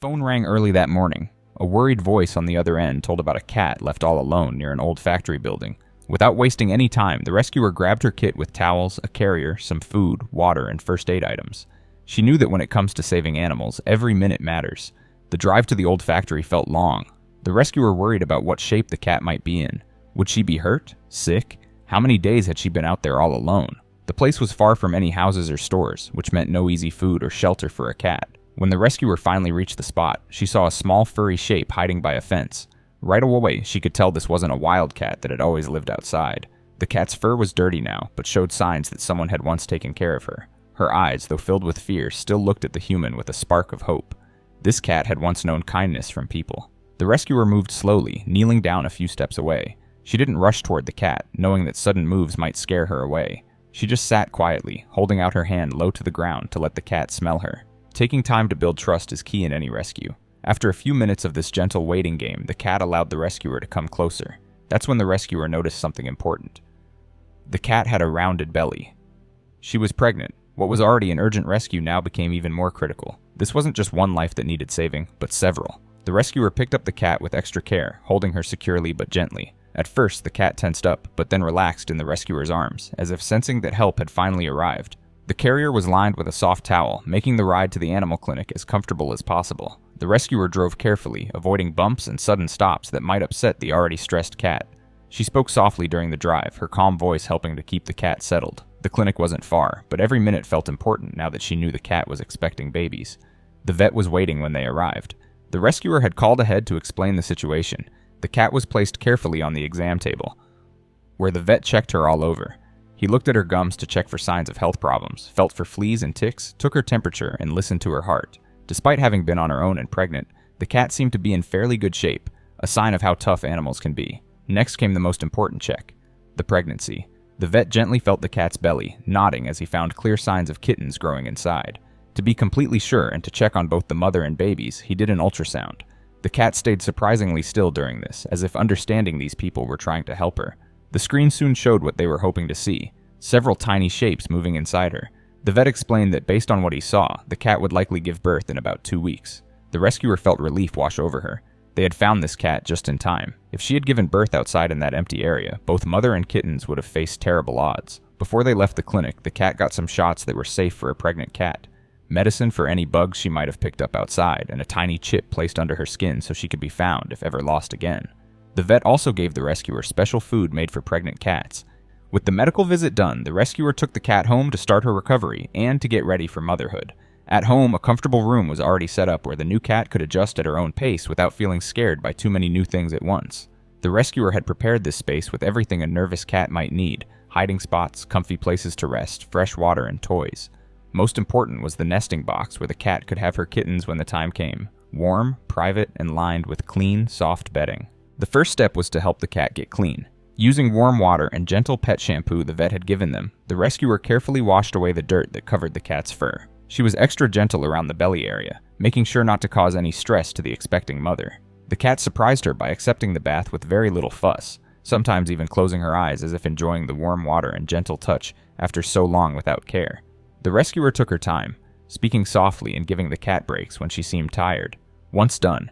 phone rang early that morning. A worried voice on the other end told about a cat left all alone near an old factory building. Without wasting any time, the rescuer grabbed her kit with towels, a carrier, some food, water, and first aid items. She knew that when it comes to saving animals, every minute matters. The drive to the old factory felt long. The rescuer worried about what shape the cat might be in. Would she be hurt? Sick? How many days had she been out there all alone? The place was far from any houses or stores, which meant no easy food or shelter for a cat. When the rescuer finally reached the spot, she saw a small furry shape hiding by a fence. Right away, she could tell this wasn't a wild cat that had always lived outside. The cat's fur was dirty now, but showed signs that someone had once taken care of her. Her eyes, though filled with fear, still looked at the human with a spark of hope. This cat had once known kindness from people. The rescuer moved slowly, kneeling down a few steps away. She didn't rush toward the cat, knowing that sudden moves might scare her away. She just sat quietly, holding out her hand low to the ground to let the cat smell her. Taking time to build trust is key in any rescue. After a few minutes of this gentle waiting game, the cat allowed the rescuer to come closer. That's when the rescuer noticed something important. The cat had a rounded belly. She was pregnant. What was already an urgent rescue now became even more critical. This wasn't just one life that needed saving, but several. The rescuer picked up the cat with extra care, holding her securely but gently. At first, the cat tensed up, but then relaxed in the rescuer's arms, as if sensing that help had finally arrived. The carrier was lined with a soft towel, making the ride to the animal clinic as comfortable as possible. The rescuer drove carefully, avoiding bumps and sudden stops that might upset the already stressed cat. She spoke softly during the drive, her calm voice helping to keep the cat settled. The clinic wasn't far, but every minute felt important now that she knew the cat was expecting babies. The vet was waiting when they arrived. The rescuer had called ahead to explain the situation. The cat was placed carefully on the exam table, where the vet checked her all over. He looked at her gums to check for signs of health problems, felt for fleas and ticks, took her temperature, and listened to her heart. Despite having been on her own and pregnant, the cat seemed to be in fairly good shape, a sign of how tough animals can be. Next came the most important check, the pregnancy. The vet gently felt the cat's belly, nodding as he found clear signs of kittens growing inside. To be completely sure and to check on both the mother and babies, he did an ultrasound. The cat stayed surprisingly still during this, as if understanding these people were trying to help her. The screen soon showed what they were hoping to see, several tiny shapes moving inside her. The vet explained that based on what he saw, the cat would likely give birth in about 2 weeks. The rescuer felt relief wash over her. They had found this cat just in time. If she had given birth outside in that empty area, both mother and kittens would have faced terrible odds. Before they left the clinic, the cat got some shots that were safe for a pregnant cat. Medicine for any bugs she might have picked up outside, and a tiny chip placed under her skin so she could be found if ever lost again. The vet also gave the rescuer special food made for pregnant cats. With the medical visit done, the rescuer took the cat home to start her recovery and to get ready for motherhood. At home, a comfortable room was already set up where the new cat could adjust at her own pace without feeling scared by too many new things at once. The rescuer had prepared this space with everything a nervous cat might need: hiding spots, comfy places to rest, fresh water, and toys. Most important was the nesting box where the cat could have her kittens when the time came. Warm, private, and lined with clean, soft bedding. The first step was to help the cat get clean. Using warm water and gentle pet shampoo the vet had given them, the rescuer carefully washed away the dirt that covered the cat's fur. She was extra gentle around the belly area, making sure not to cause any stress to the expecting mother. The cat surprised her by accepting the bath with very little fuss, sometimes even closing her eyes as if enjoying the warm water and gentle touch after so long without care. The rescuer took her time, speaking softly and giving the cat breaks when she seemed tired. Once done,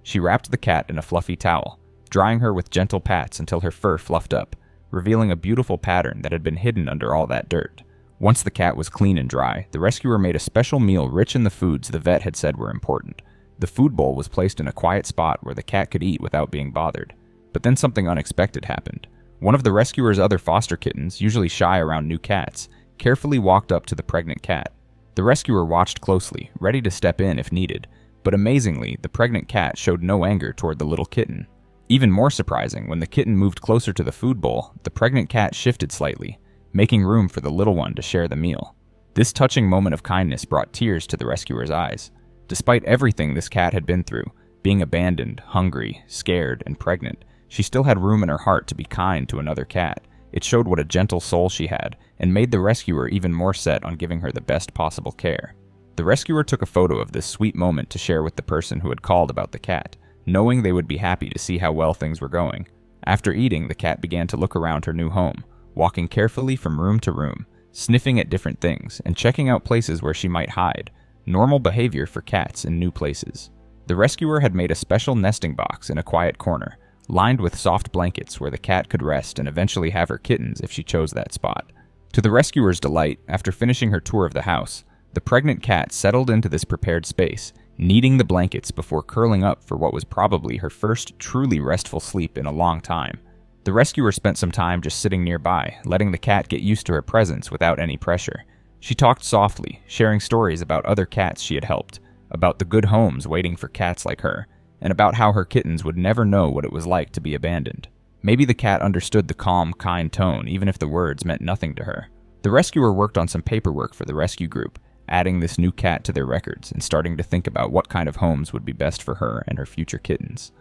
she wrapped the cat in a fluffy towel, drying her with gentle pats until her fur fluffed up, revealing a beautiful pattern that had been hidden under all that dirt. Once the cat was clean and dry, the rescuer made a special meal rich in the foods the vet had said were important. The food bowl was placed in a quiet spot where the cat could eat without being bothered. But then something unexpected happened. One of the rescuer's other foster kittens, usually shy around new cats, carefully walked up to the pregnant cat. The rescuer watched closely, ready to step in if needed, but amazingly, the pregnant cat showed no anger toward the little kitten. Even more surprising, when the kitten moved closer to the food bowl, the pregnant cat shifted slightly, making room for the little one to share the meal. This touching moment of kindness brought tears to the rescuer's eyes. Despite everything this cat had been through, being abandoned, hungry, scared, and pregnant, she still had room in her heart to be kind to another cat. It showed what a gentle soul she had, and made the rescuer even more set on giving her the best possible care. The rescuer took a photo of this sweet moment to share with the person who had called about the cat, knowing they would be happy to see how well things were going. After eating, the cat began to look around her new home, walking carefully from room to room, sniffing at different things, and checking out places where she might hide, normal behavior for cats in new places. The rescuer had made a special nesting box in a quiet corner, lined with soft blankets where the cat could rest and eventually have her kittens if she chose that spot. To the rescuer's delight, after finishing her tour of the house, the pregnant cat settled into this prepared space, kneading the blankets before curling up for what was probably her first truly restful sleep in a long time. The rescuer spent some time just sitting nearby, letting the cat get used to her presence without any pressure. She talked softly, sharing stories about other cats she had helped, about the good homes waiting for cats like her, and about how her kittens would never know what it was like to be abandoned. Maybe the cat understood the calm, kind tone, even if the words meant nothing to her. The rescuer worked on some paperwork for the rescue group, adding this new cat to their records and starting to think about what kind of homes would be best for her and her future kittens.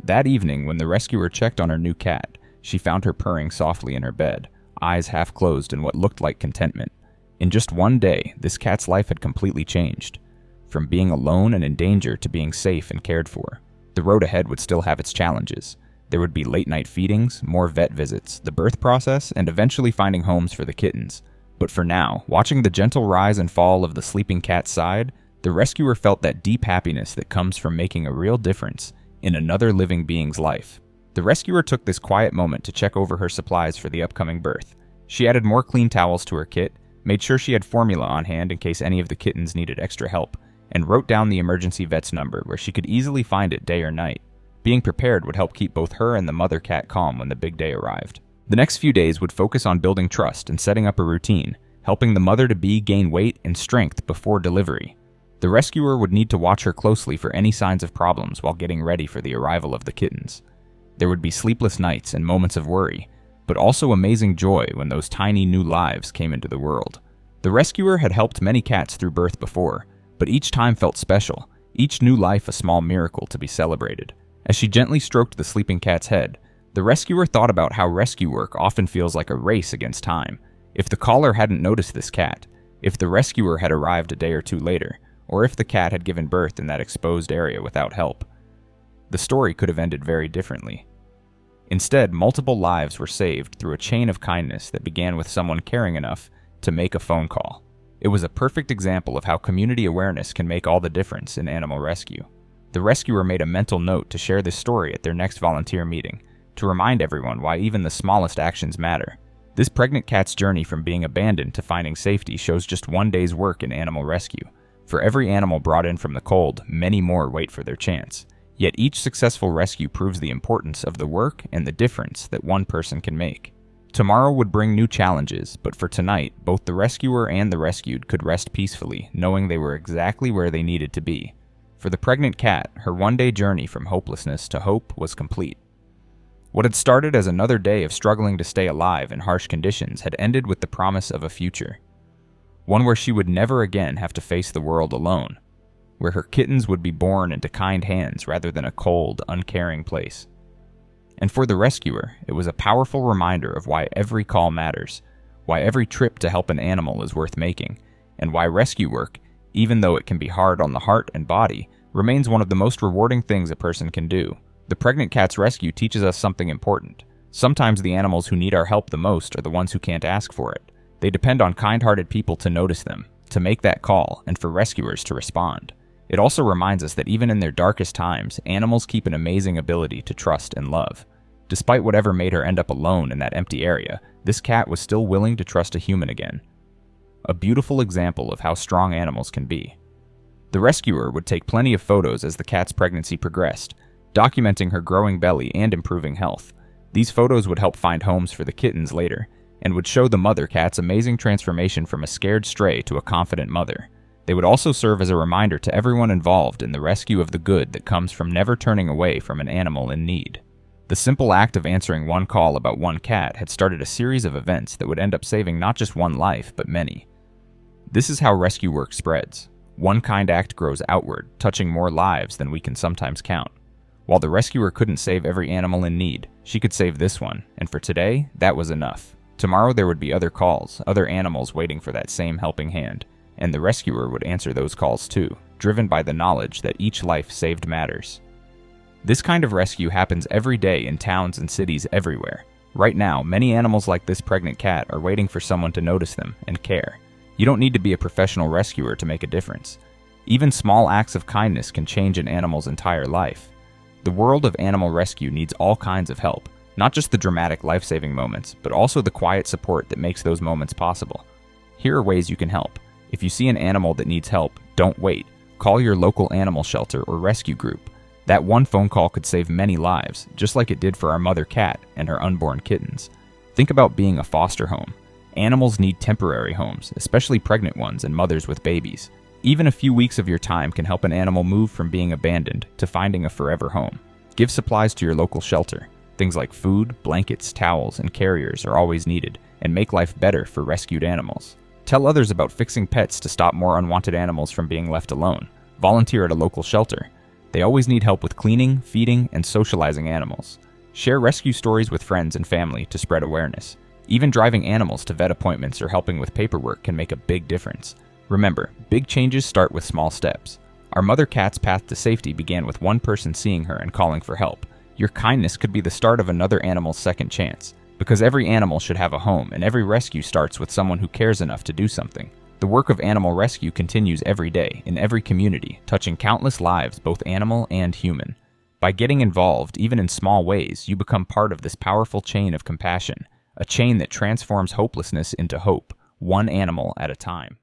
That evening, when the rescuer checked on her new cat, she found her purring softly in her bed, eyes half closed in what looked like contentment. In just one day, this cat's life had completely changed. From being alone and in danger to being safe and cared for. The road ahead would still have its challenges. There would be late-night feedings, more vet visits, the birth process, and eventually finding homes for the kittens. But for now, watching the gentle rise and fall of the sleeping cat's side, the rescuer felt that deep happiness that comes from making a real difference in another living being's life. The rescuer took this quiet moment to check over her supplies for the upcoming birth. She added more clean towels to her kit, made sure she had formula on hand in case any of the kittens needed extra help, and wrote down the emergency vet's number where she could easily find it day or night. Being prepared would help keep both her and the mother cat calm when the big day arrived. The next few days would focus on building trust and setting up a routine, helping the mother-to-be gain weight and strength before delivery. The rescuer would need to watch her closely for any signs of problems while getting ready for the arrival of the kittens. There would be sleepless nights and moments of worry, but also amazing joy when those tiny new lives came into the world. The rescuer had helped many cats through birth before, but each time felt special, each new life a small miracle to be celebrated. As she gently stroked the sleeping cat's head, the rescuer thought about how rescue work often feels like a race against time. If the caller hadn't noticed this cat, if the rescuer had arrived a day or two later, or if the cat had given birth in that exposed area without help, the story could have ended very differently. Instead, multiple lives were saved through a chain of kindness that began with someone caring enough to make a phone call. It was a perfect example of how community awareness can make all the difference in animal rescue. The rescuer made a mental note to share this story at their next volunteer meeting, to remind everyone why even the smallest actions matter. This pregnant cat's journey from being abandoned to finding safety shows just one day's work in animal rescue. For every animal brought in from the cold, many more wait for their chance. Yet each successful rescue proves the importance of the work and the difference that one person can make. Tomorrow would bring new challenges, but for tonight, both the rescuer and the rescued could rest peacefully, knowing they were exactly where they needed to be. For the pregnant cat, her one-day journey from hopelessness to hope was complete. What had started as another day of struggling to stay alive in harsh conditions had ended with the promise of a future. One where she would never again have to face the world alone, where her kittens would be born into kind hands rather than a cold, uncaring place. And for the rescuer, it was a powerful reminder of why every call matters, why every trip to help an animal is worth making, and why rescue work, even though it can be hard on the heart and body, remains one of the most rewarding things a person can do. The pregnant cat's rescue teaches us something important. Sometimes the animals who need our help the most are the ones who can't ask for it. They depend on kind-hearted people to notice them, to make that call, and for rescuers to respond. It also reminds us that even in their darkest times, animals keep an amazing ability to trust and love. Despite whatever made her end up alone in that empty area, this cat was still willing to trust a human again. A beautiful example of how strong animals can be. The rescuer would take plenty of photos as the cat's pregnancy progressed, documenting her growing belly and improving health. These photos would help find homes for the kittens later, and would show the mother cat's amazing transformation from a scared stray to a confident mother. They would also serve as a reminder to everyone involved in the rescue of the good that comes from never turning away from an animal in need. The simple act of answering one call about one cat had started a series of events that would end up saving not just one life, but many. This is how rescue work spreads. One kind act grows outward, touching more lives than we can sometimes count. While the rescuer couldn't save every animal in need, she could save this one, and for today, that was enough. Tomorrow there would be other calls, other animals waiting for that same helping hand, and the rescuer would answer those calls too, driven by the knowledge that each life saved matters. This kind of rescue happens every day in towns and cities everywhere. Right now, many animals like this pregnant cat are waiting for someone to notice them and care. You don't need to be a professional rescuer to make a difference. Even small acts of kindness can change an animal's entire life. The world of animal rescue needs all kinds of help, not just the dramatic life-saving moments, but also the quiet support that makes those moments possible. Here are ways you can help. If you see an animal that needs help, don't wait. Call your local animal shelter or rescue group. That one phone call could save many lives, just like it did for our mother cat and her unborn kittens. Think about being a foster home. Animals need temporary homes, especially pregnant ones and mothers with babies. Even a few weeks of your time can help an animal move from being abandoned to finding a forever home. Give supplies to your local shelter. Things like food, blankets, towels, and carriers are always needed, and make life better for rescued animals. Tell others about fixing pets to stop more unwanted animals from being left alone. Volunteer at a local shelter. They always need help with cleaning, feeding, and socializing animals. Share rescue stories with friends and family to spread awareness. Even driving animals to vet appointments or helping with paperwork can make a big difference. Remember, big changes start with small steps. Our mother cat's path to safety began with one person seeing her and calling for help. Your kindness could be the start of another animal's second chance, because every animal should have a home, and every rescue starts with someone who cares enough to do something. The work of animal rescue continues every day, in every community, touching countless lives, both animal and human. By getting involved, even in small ways, you become part of this powerful chain of compassion, a chain that transforms hopelessness into hope, one animal at a time.